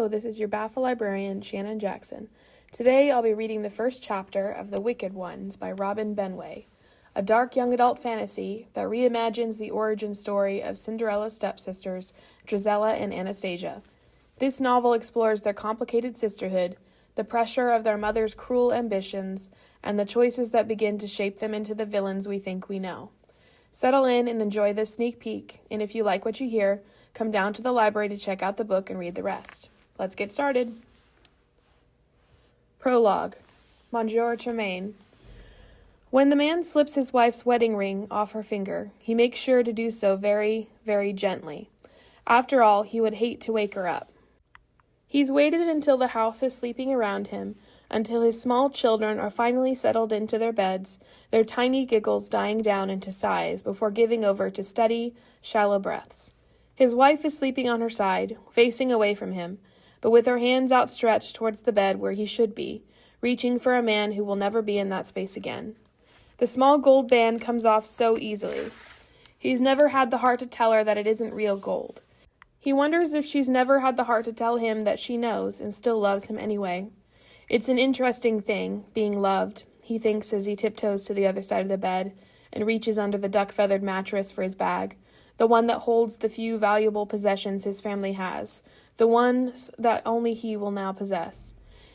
this is your BAFA Librarian, Shannon Jackson. Today I'll be reading the first chapter of The Wicked Ones by Robin Benway, a dark young adult fantasy that reimagines the origin story of Cinderella's stepsisters, Drizella and Anastasia. This novel explores their complicated sisterhood, the pressure of their mother's cruel ambitions, and the choices that begin to shape them into the villains we think we know. Settle in and enjoy this sneak peek, and if you like what you hear, come down to the library to check out the book and read the rest. Let's get started. Prologue. Monsieur Tremaine. When the man slips his wife's wedding ring off her finger, he makes sure to do so very, very gently. After all, he would hate to wake her up. He's waited until the house is sleeping around him, until his small children are finally settled into their beds, their tiny giggles dying down into sighs before giving over to steady, shallow breaths. His wife is sleeping on her side, facing away from him, but with her hands outstretched towards the bed where he should be, reaching for a man who will never be in that space again. The small gold band comes off so easily. He's never had the heart to tell her that it isn't real gold. He wonders if she's never had the heart to tell him that she knows and still loves him anyway. It's an interesting thing, being loved, he thinks as he tiptoes to the other side of the bed and reaches under the duck-feathered mattress for his bag, the one that holds the few valuable possessions his family has, the ones that only he will now possess.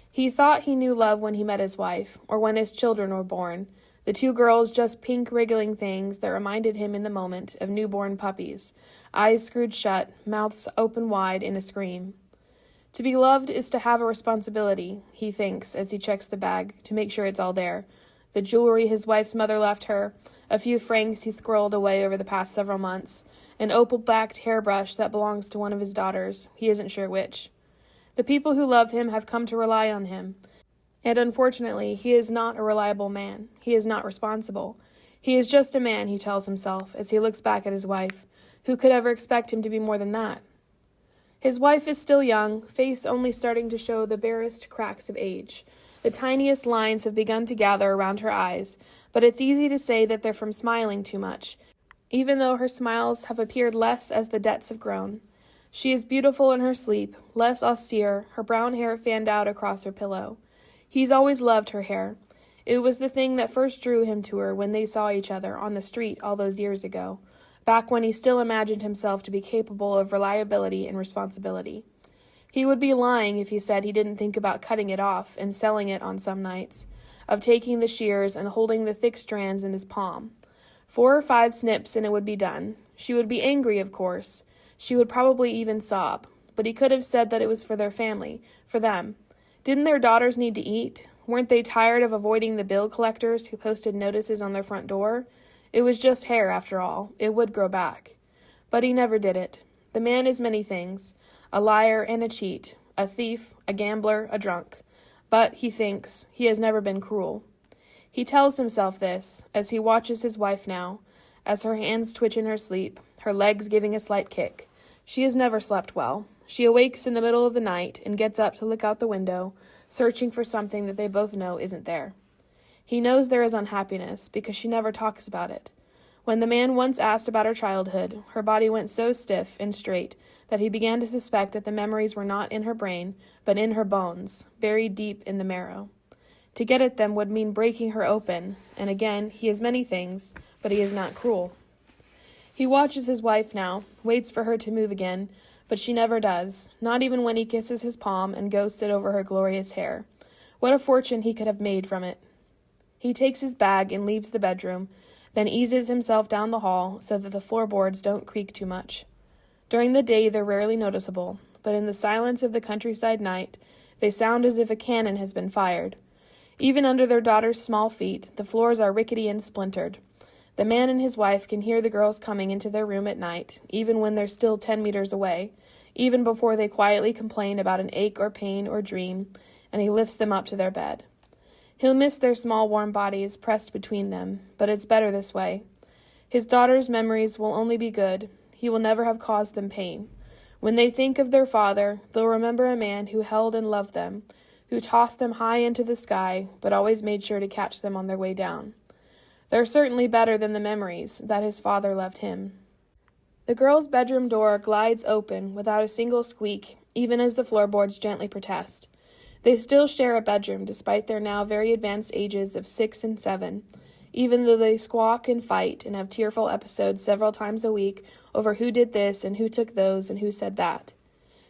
He thought he knew love when he met his wife, or when his children were born, the two girls just pink wriggling things that reminded him in the moment of newborn puppies, eyes screwed shut, mouths open wide in a scream. To be loved is to have a responsibility, he thinks as he checks the bag to make sure it's all there. The jewelry his wife's mother left her, a few francs he squirreled away over the past several months, an opal-backed hairbrush that belongs to one of his daughters, he isn't sure which. The people who love him have come to rely on him, and unfortunately he is not a reliable man. He is not responsible. He is just a man, he tells himself as he looks back at his wife. Who could ever expect him to be more than that? His wife is still young, face only starting to show the barest cracks of age. The tiniest lines have begun to gather around her eyes, but it's easy to say that they're from smiling too much, even though her smiles have appeared less as the debts have grown. She is beautiful in her sleep, less austere, her brown hair fanned out across her pillow. He's always loved her hair. It was the thing that first drew him to her when they saw each other on the street all those years ago, back when he still imagined himself to be capable of reliability and responsibility. He would be lying if he said he didn't think about cutting it off and selling it on some nights, of taking the shears and holding the thick strands in his palm. 4 or 5 snips and it would be done. She would be angry, of course. She would probably even sob, but he could have said that it was for their family, for them. Didn't their daughters need to eat? Weren't they tired of avoiding the bill collectors who posted notices on their front door? It was just hair, after all. It would grow back. But he never did it. The man is many things, a liar and a cheat, a thief, a gambler, a drunk. But, he thinks, he has never been cruel. He tells himself this as he watches his wife now, as her hands twitch in her sleep, her legs giving a slight kick. She has never slept well. She awakes in the middle of the night and gets up to look out the window, searching for something that they both know isn't there. He knows there is unhappiness because she never talks about it. When the man once asked about her childhood, her body went so stiff and straight that he began to suspect that the memories were not in her brain, but in her bones, buried deep in the marrow. To get at them would mean breaking her open, and again, he is many things, but he is not cruel. He watches his wife now, waits for her to move again, but she never does, not even when he kisses his palm and goes sit over her glorious hair. What a fortune he could have made from it. He takes his bag and leaves the bedroom, then eases himself down the hall so that the floorboards don't creak too much. During the day they're rarely noticeable, but in the silence of the countryside night, they sound as if a cannon has been fired. Even under their daughter's small feet, the floors are rickety and splintered. The man and his wife can hear the girls coming into their room at night, even when they're still 10 meters away, even before they quietly complain about an ache or pain or dream, and he lifts them up to their bed. He'll miss their small warm bodies pressed between them, but it's better this way. His daughter's memories will only be good. He will never have caused them pain. When they think of their father, they'll remember a man who held and loved them, who tossed them high into the sky, but always made sure to catch them on their way down. They're certainly better than the memories that his father left him. The girl's bedroom door glides open without a single squeak even as the floorboards gently protest. They still share a bedroom, despite their now very advanced ages of 6 and 7, even though they squawk and fight and have tearful episodes several times a week over who did this and who took those and who said that.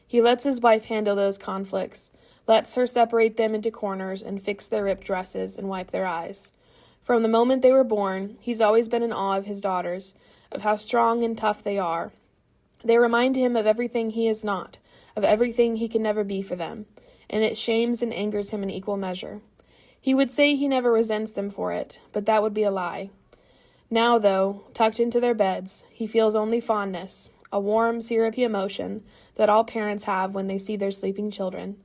He lets his wife handle those conflicts, lets her separate them into corners and fix their ripped dresses and wipe their eyes. From the moment they were born, he's always been in awe of his daughters, of how strong and tough they are. They remind him of everything he is not, of everything he can never be for them, and it shames and angers him in equal measure. He would say he never resents them for it, but that would be a lie. Now, though, tucked into their beds, he feels only fondness, a warm, syrupy emotion that all parents have when they see their sleeping children.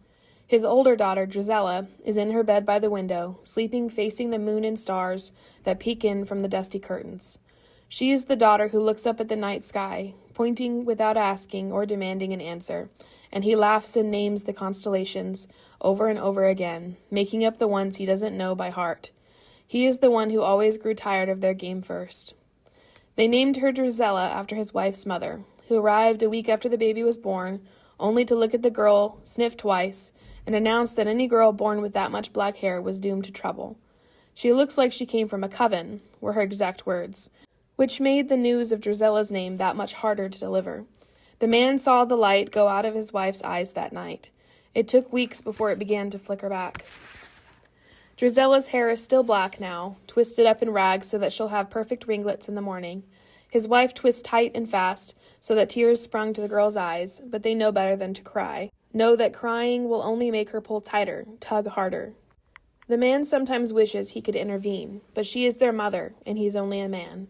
His older daughter, Drizella, is in her bed by the window, sleeping facing the moon and stars that peek in from the dusty curtains. She is the daughter who looks up at the night sky, pointing without asking or demanding an answer, and he laughs and names the constellations over and over again, making up the ones he doesn't know by heart. He is the one who always grew tired of their game first. They named her Drizella after his wife's mother, who arrived a week after the baby was born, only to look at the girl, sniff twice, and announce that any girl born with that much black hair was doomed to trouble. She looks like she came from a coven, were her exact words, which made the news of Drizella's name that much harder to deliver. The man saw the light go out of his wife's eyes that night. It took weeks before it began to flicker back. Drizella's hair is still black now, twisted up in rags so that she'll have perfect ringlets in the morning. His wife twists tight and fast so that tears sprung to the girl's eyes, but they know better than to cry. Know that crying will only make her pull tighter, tug harder. The man sometimes wishes he could intervene, but she is their mother, and he's only a man.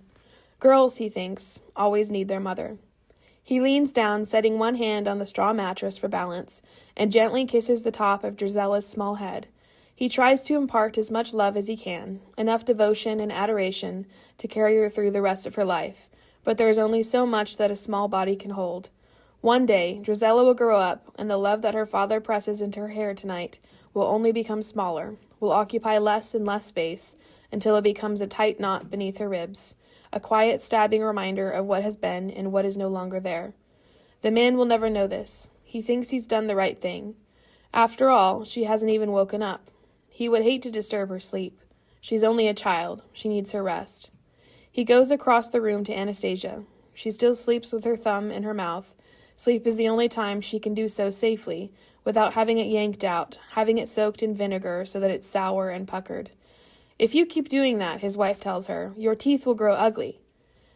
Girls, he thinks, always need their mother. He leans down, setting one hand on the straw mattress for balance, and gently kisses the top of Drizella's small head. He tries to impart as much love as he can, enough devotion and adoration to carry her through the rest of her life, but there is only so much that a small body can hold. One day, Drizella will grow up, and the love that her father presses into her hair tonight will only become smaller, will occupy less and less space, until it becomes a tight knot beneath her ribs, a quiet stabbing reminder of what has been and what is no longer there. The man will never know this. He thinks he's done the right thing. After all, she hasn't even woken up. He would hate to disturb her sleep. She's only a child. She needs her rest. He goes across the room to Anastasia. She still sleeps with her thumb in her mouth. Sleep is the only time she can do so safely, without having it yanked out, having it soaked in vinegar so that it's sour and puckered. If you keep doing that, his wife tells her, your teeth will grow ugly.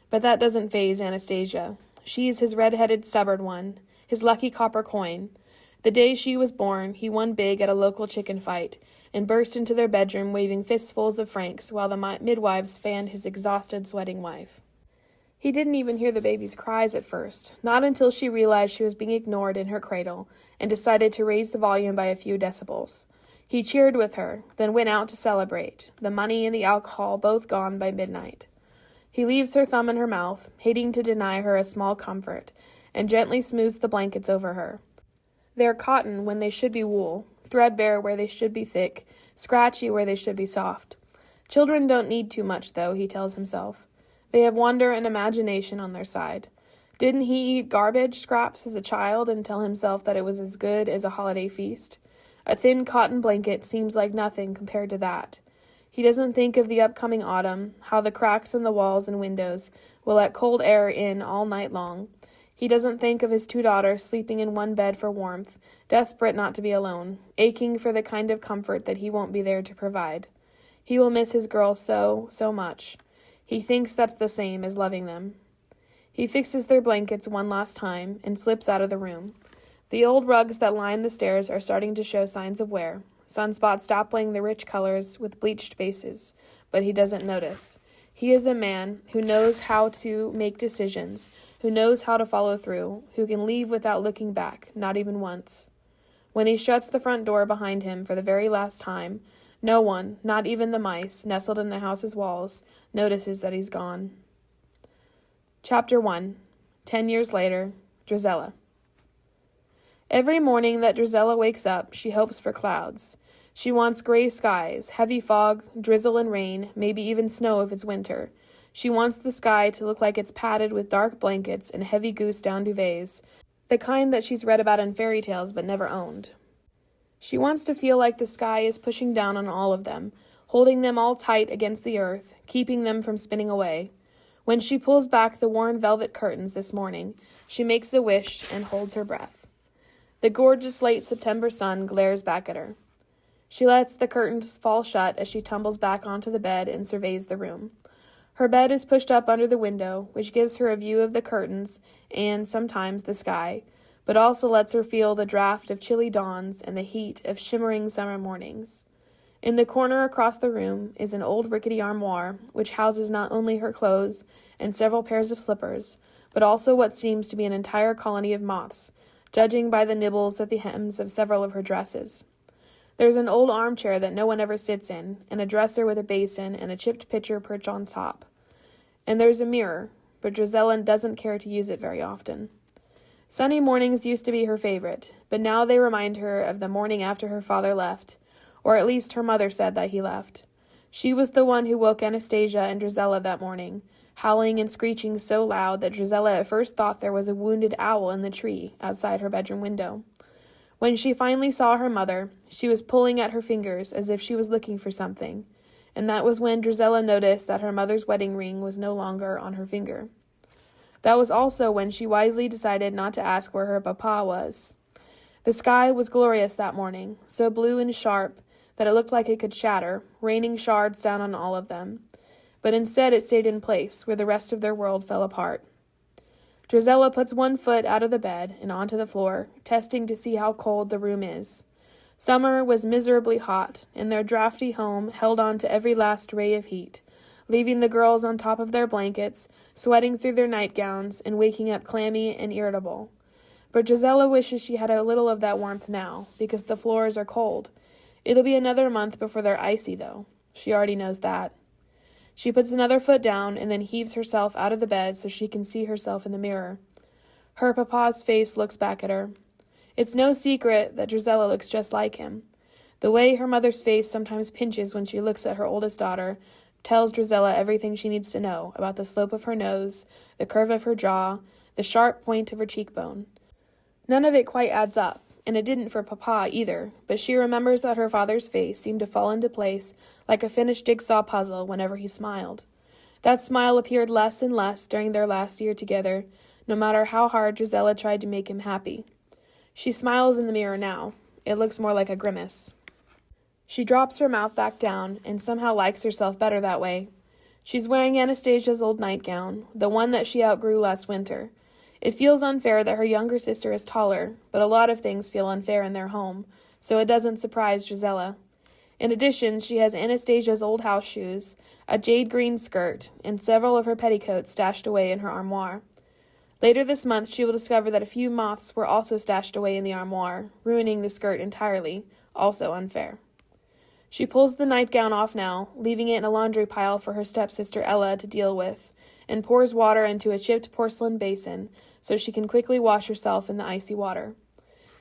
But that doesn't faze Anastasia. She's his red-headed stubborn one, his lucky copper coin. The day she was born, he won big at a local chicken fight, and burst into their bedroom waving fistfuls of francs while the midwives fanned his exhausted, sweating wife. He didn't even hear the baby's cries at first, not until she realized she was being ignored in her cradle, and decided to raise the volume by a few decibels. He cheered with her, then went out to celebrate, the money and the alcohol both gone by midnight. He leaves her thumb in her mouth, hating to deny her a small comfort, and gently smooths the blankets over her. They're cotton when they should be wool, threadbare where they should be thick, scratchy where they should be soft. Children don't need too much, though, he tells himself. They have wonder and imagination on their side. Didn't he eat garbage scraps as a child and tell himself that it was as good as a holiday feast? A thin cotton blanket seems like nothing compared to that. He doesn't think of the upcoming autumn, how the cracks in the walls and windows will let cold air in all night long. He doesn't think of his 2 daughters sleeping in one bed for warmth, desperate not to be alone, aching for the kind of comfort that he won't be there to provide. He will miss his girls so much. He thinks that's the same as loving them. He fixes their blankets one last time and slips out of the room. The old rugs that line the stairs are starting to show signs of wear, sunspots dappling the rich colors with bleached bases, but he doesn't notice. He is a man who knows how to make decisions, who knows how to follow through, who can leave without looking back, not even once. When he shuts the front door behind him for the very last time, no one, not even the mice nestled in the house's walls, notices that he's gone. Chapter 1. 10 years later, Drizella. Every morning that Drizella wakes up, she hopes for clouds. She wants gray skies, heavy fog, drizzle and rain, maybe even snow if it's winter. She wants the sky to look like it's padded with dark blankets and heavy goose-down duvets, the kind that she's read about in fairy tales but never owned. She wants to feel like the sky is pushing down on all of them, holding them all tight against the earth, keeping them from spinning away. When she pulls back the worn velvet curtains this morning, she makes a wish and holds her breath. The gorgeous late September sun glares back at her. She lets the curtains fall shut as she tumbles back onto the bed and surveys the room. Her bed is pushed up under the window, which gives her a view of the curtains and, sometimes, the sky, but also lets her feel the draft of chilly dawns and the heat of shimmering summer mornings. In the corner across the room is an old rickety armoire, which houses not only her clothes and several pairs of slippers, but also what seems to be an entire colony of moths, judging by the nibbles at the hems of several of her dresses. There's an old armchair that no one ever sits in, and a dresser with a basin and a chipped pitcher perched on top. And there's a mirror, but Drizella doesn't care to use it very often. Sunny mornings used to be her favorite, but now they remind her of the morning after her father left, or at least her mother said that he left. She was the one who woke Anastasia and Drizella that morning, howling and screeching so loud that Drizella at first thought there was a wounded owl in the tree outside her bedroom window. When she finally saw her mother, she was pulling at her fingers as if she was looking for something, and that was when Drizella noticed that her mother's wedding ring was no longer on her finger. That was also when she wisely decided not to ask where her papa was. The sky was glorious that morning, so blue and sharp that it looked like it could shatter, raining shards down on all of them. But instead it stayed in place, where the rest of their world fell apart. Drizella puts one foot out of the bed and onto the floor, testing to see how cold the room is. Summer was miserably hot, and their drafty home held on to every last ray of heat, leaving the girls on top of their blankets, sweating through their nightgowns, and waking up clammy and irritable. But Drizella wishes she had a little of that warmth now, because the floors are cold. It'll be another month before they're icy, though. She already knows that. She puts another foot down and then heaves herself out of the bed so she can see herself in the mirror. Her papa's face looks back at her. It's no secret that Drizella looks just like him. The way her mother's face sometimes pinches when she looks at her oldest daughter tells Drizella everything she needs to know about the slope of her nose, the curve of her jaw, the sharp point of her cheekbone. None of it quite adds up, and it didn't for Papa either, but she remembers that her father's face seemed to fall into place like a finished jigsaw puzzle whenever he smiled. That smile appeared less and less during their last year together, no matter how hard Drizella tried to make him happy. She smiles in the mirror now. It looks more like a grimace. She drops her mouth back down and somehow likes herself better that way. She's wearing Anastasia's old nightgown, the one that she outgrew last winter. It feels unfair that her younger sister is taller, but a lot of things feel unfair in their home, so it doesn't surprise Drizella. In addition, she has Anastasia's old house shoes, a jade green skirt, and several of her petticoats stashed away in her armoire. Later this month, she will discover that a few moths were also stashed away in the armoire, ruining the skirt entirely, also unfair. She pulls the nightgown off now, leaving it in a laundry pile for her stepsister Ella to deal with, and pours water into a chipped porcelain basin so she can quickly wash herself in the icy water.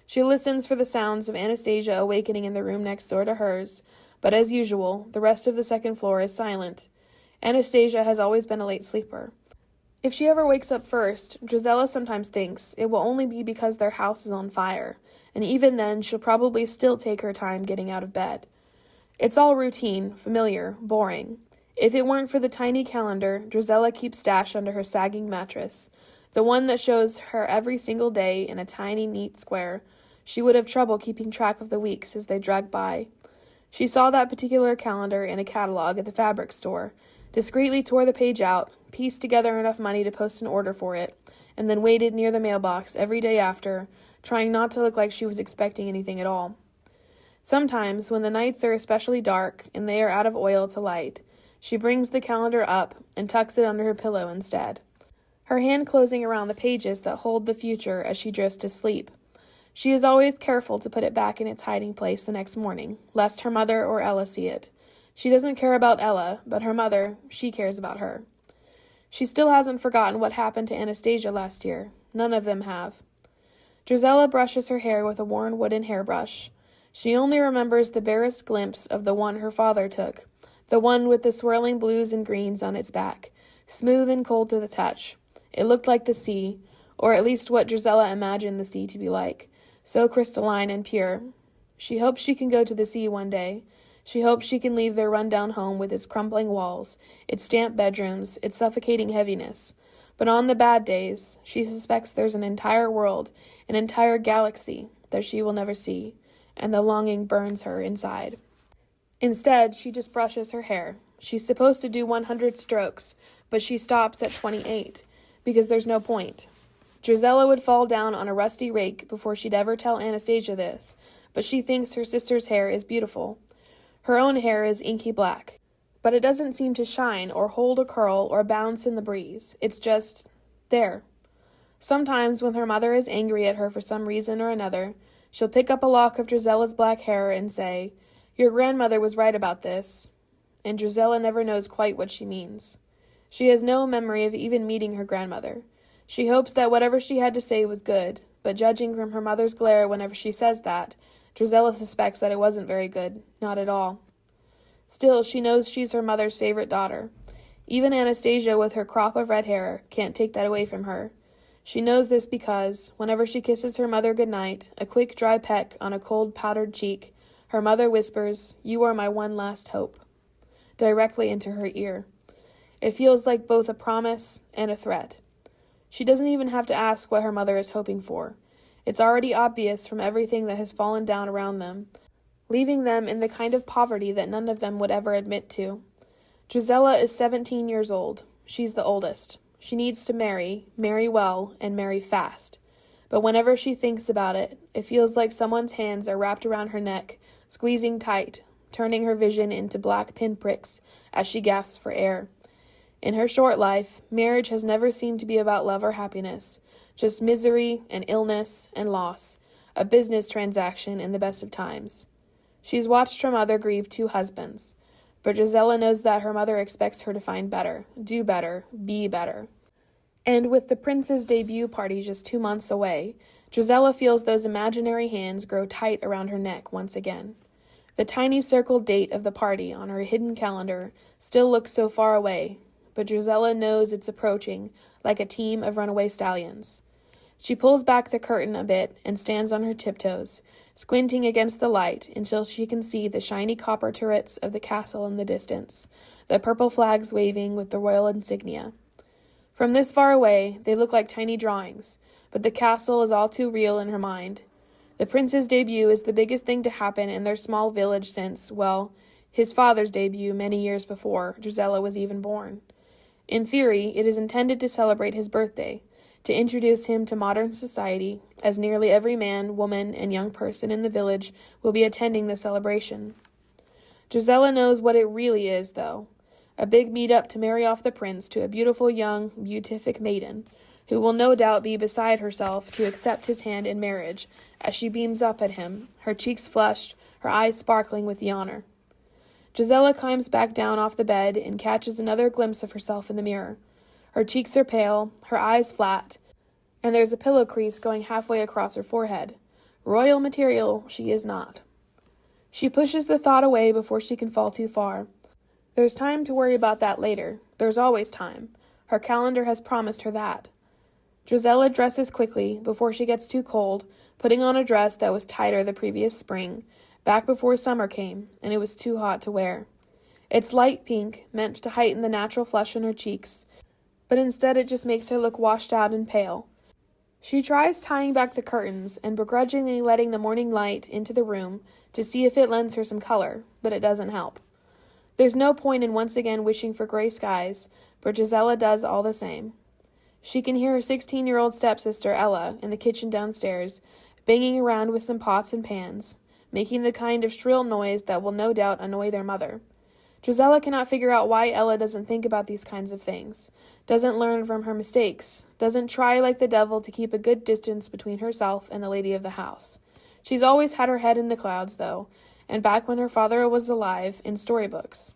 She listens for the sounds of Anastasia awakening in the room next door to hers, but as usual, the rest of the second floor is silent. Anastasia has always been a late sleeper. If she ever wakes up first, Drizella sometimes thinks it will only be because their house is on fire, and even then she'll probably still take her time getting out of bed. It's all routine, familiar, boring. If it weren't for the tiny calendar Drizella keeps stashed under her sagging mattress, the one that shows her every single day in a tiny, neat square, she would have trouble keeping track of the weeks as they dragged by. She saw that particular calendar in a catalog at the fabric store, discreetly tore the page out, pieced together enough money to post an order for it, and then waited near the mailbox every day after, trying not to look like she was expecting anything at all. Sometimes, when the nights are especially dark and they are out of oil to light, she brings the calendar up and tucks it under her pillow instead, her hand closing around the pages that hold the future as she drifts to sleep. She is always careful to put it back in its hiding place the next morning, lest her mother or Ella see it. She doesn't care about Ella, but her mother, she cares about her. She still hasn't forgotten what happened to Anastasia last year. None of them have. Drizella brushes her hair with a worn wooden hairbrush. She only remembers the barest glimpse of the one her father took, the one with the swirling blues and greens on its back, smooth and cold to the touch. It looked like the sea, or at least what Drizella imagined the sea to be like, so crystalline and pure. She hopes she can go to the sea one day. She hopes she can leave their run-down home with its crumbling walls, its damp bedrooms, its suffocating heaviness. But on the bad days, she suspects there's an entire world, an entire galaxy, that she will never see, and the longing burns her inside. Instead, she just brushes her hair. She's supposed to do 100 strokes, but she stops at 28, because there's no point. Drizella would fall down on a rusty rake before she'd ever tell Anastasia this, but she thinks her sister's hair is beautiful. Her own hair is inky black, but it doesn't seem to shine or hold a curl or bounce in the breeze. It's just there. Sometimes when her mother is angry at her for some reason or another, she'll pick up a lock of Drizella's black hair and say, "Your grandmother was right about this." And Drizella never knows quite what she means. She has no memory of even meeting her grandmother. She hopes that whatever she had to say was good, but judging from her mother's glare whenever she says that, Drizella suspects that it wasn't very good, not at all. Still, she knows she's her mother's favorite daughter. Even Anastasia, with her crop of red hair, can't take that away from her. She knows this because, whenever she kisses her mother goodnight, a quick dry peck on a cold powdered cheek, her mother whispers, "You are my one last hope," directly into her ear. It feels like both a promise and a threat. She doesn't even have to ask what her mother is hoping for. It's already obvious from everything that has fallen down around them, leaving them in the kind of poverty that none of them would ever admit to. Drizella is 17 years old. She's the oldest. She needs to marry well, and marry fast. But whenever she thinks about it, it feels like someone's hands are wrapped around her neck, squeezing tight, turning her vision into black pinpricks as she gasps for air. In her short life, marriage has never seemed to be about love or happiness, just misery and illness and loss, a business transaction in the best of times. She's watched her mother grieve 2 husbands, but Drizella knows that her mother expects her to find better, do better, be better. And with the prince's debut party just 2 months away, Drizella feels those imaginary hands grow tight around her neck once again. The tiny circled date of the party on her hidden calendar still looks so far away, but Drizella knows it's approaching like a team of runaway stallions. She pulls back the curtain a bit and stands on her tiptoes, squinting against the light until she can see the shiny copper turrets of the castle in the distance, the purple flags waving with the royal insignia. From this far away, they look like tiny drawings, but the castle is all too real in her mind. The prince's debut is the biggest thing to happen in their small village since, well, his father's debut many years before Drizella was even born. In theory, it is intended to celebrate his birthday, to introduce him to modern society, as nearly every man, woman, and young person in the village will be attending the celebration. Drizella knows what it really is, though. A big meet-up to marry off the prince to a beautiful young, beatific maiden, who will no doubt be beside herself to accept his hand in marriage, as she beams up at him, her cheeks flushed, her eyes sparkling with the honor. Drizella climbs back down off the bed and catches another glimpse of herself in the mirror. Her cheeks are pale, her eyes flat, and there's a pillow crease going halfway across her forehead. Royal material she is not. She pushes the thought away before she can fall too far. There's time to worry about that later. There's always time. Her calendar has promised her that. Drizella dresses quickly before she gets too cold, putting on a dress that was tighter the previous spring, back before summer came, and it was too hot to wear. It's light pink, meant to heighten the natural flush on her cheeks, but instead it just makes her look washed out and pale. She tries tying back the curtains and begrudgingly letting the morning light into the room to see if it lends her some color, but it doesn't help. There's no point in once again wishing for gray skies, but Drizella does all the same. She can hear her 16-year-old stepsister, Ella, in the kitchen downstairs, banging around with some pots and pans, making the kind of shrill noise that will no doubt annoy their mother. Drizella cannot figure out why Ella doesn't think about these kinds of things, doesn't learn from her mistakes, doesn't try like the devil to keep a good distance between herself and the lady of the house. She's always had her head in the clouds, though, and back when her father was alive, in storybooks.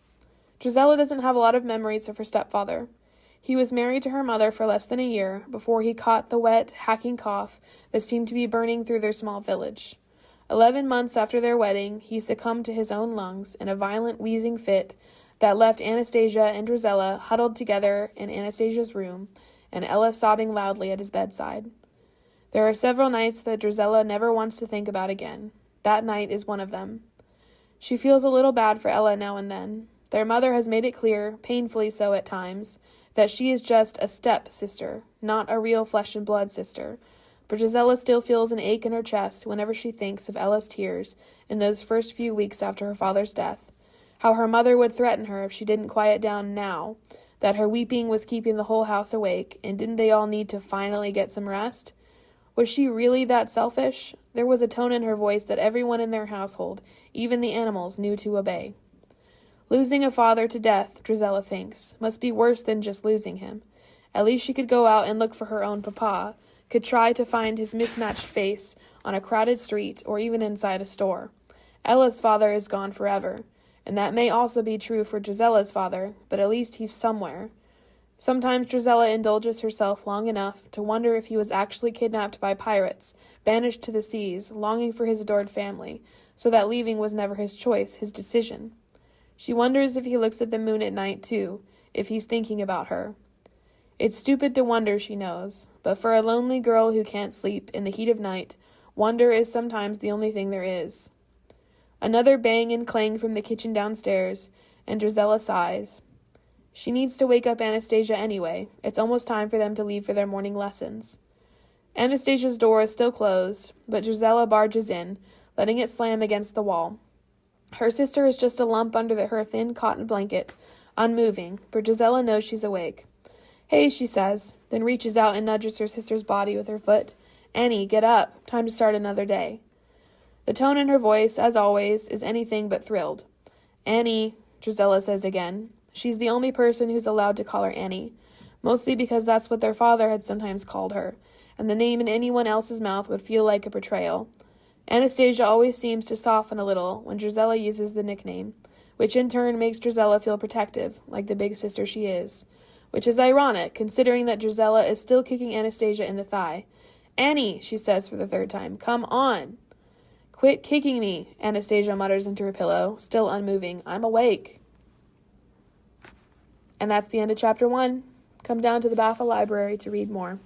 Drizella doesn't have a lot of memories of her stepfather. He was married to her mother for less than a year before he caught the wet, hacking cough that seemed to be burning through their small village. 11 months after their wedding, he succumbed to his own lungs in a violent wheezing fit that left Anastasia and Drizella huddled together in Anastasia's room, and Ella sobbing loudly at his bedside. There are several nights that Drizella never wants to think about again. That night is one of them. She feels a little bad for Ella now and then. Their mother has made it clear, painfully so at times, that she is just a step-sister, not a real flesh-and-blood sister. But Drizella still feels an ache in her chest whenever she thinks of Ella's tears in those first few weeks after her father's death, how her mother would threaten her if she didn't quiet down now, that her weeping was keeping the whole house awake, and didn't they all need to finally get some rest? Was she really that selfish? There was a tone in her voice that everyone in their household, even the animals, knew to obey. Losing a father to death, Drizella thinks, must be worse than just losing him. At least she could go out and look for her own papa, could try to find his mismatched face on a crowded street or even inside a store. Ella's father is gone forever, and that may also be true for Drizella's father, but at least he's somewhere. Sometimes Drizella indulges herself long enough to wonder if he was actually kidnapped by pirates, banished to the seas, longing for his adored family, so that leaving was never his choice, his decision. She wonders if he looks at the moon at night, too, if he's thinking about her. It's stupid to wonder, she knows, but for a lonely girl who can't sleep in the heat of night, wonder is sometimes the only thing there is. Another bang and clang from the kitchen downstairs, and Drizella sighs. She needs to wake up Anastasia anyway. It's almost time for them to leave for their morning lessons. Anastasia's door is still closed, but Drizella barges in, letting it slam against the wall. Her sister is just a lump under her thin cotton blanket, unmoving, but Drizella knows she's awake. "Hey," she says, then reaches out and nudges her sister's body with her foot. "Annie, get up. Time to start another day." The tone in her voice, as always, is anything but thrilled. "Annie," Drizella says again. She's the only person who's allowed to call her Annie, mostly because that's what their father had sometimes called her, and the name in anyone else's mouth would feel like a betrayal. Anastasia always seems to soften a little when Drizella uses the nickname, which in turn makes Drizella feel protective, like the big sister she is, which is ironic, considering that Drizella is still kicking Anastasia in the thigh. "Annie," she says for the third time, "come on." "Quit kicking me," Anastasia mutters into her pillow, still unmoving. "I'm awake." And that's the end of Chapter 1. Come down to the BAFA Library to read more.